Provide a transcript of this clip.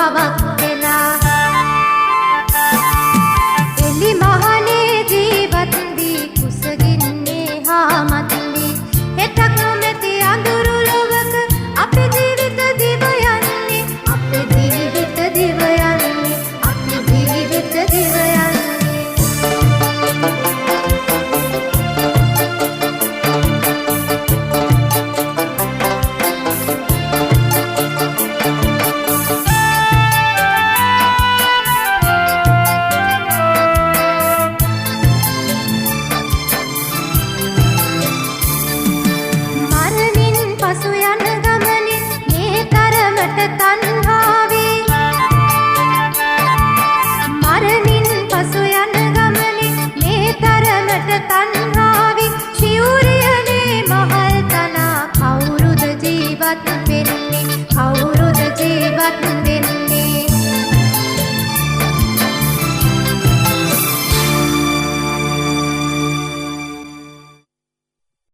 මවක් වෙලා එලි මහනේ ජීවත් වී කුසගින්නේ හාමත් වී හෙටක් නොමැති අඳුරු ලොවක අපේ ජීවිත දිව යන්නේ අපේ ජීවිත දිව යන්නේ අපේ ජීවිත දිව යන්නේ තන්හාවි ශිවුරියනේ මහල් තනා කවුරුද ජීවත් වෙන්නේ කවුරුද ජීවත්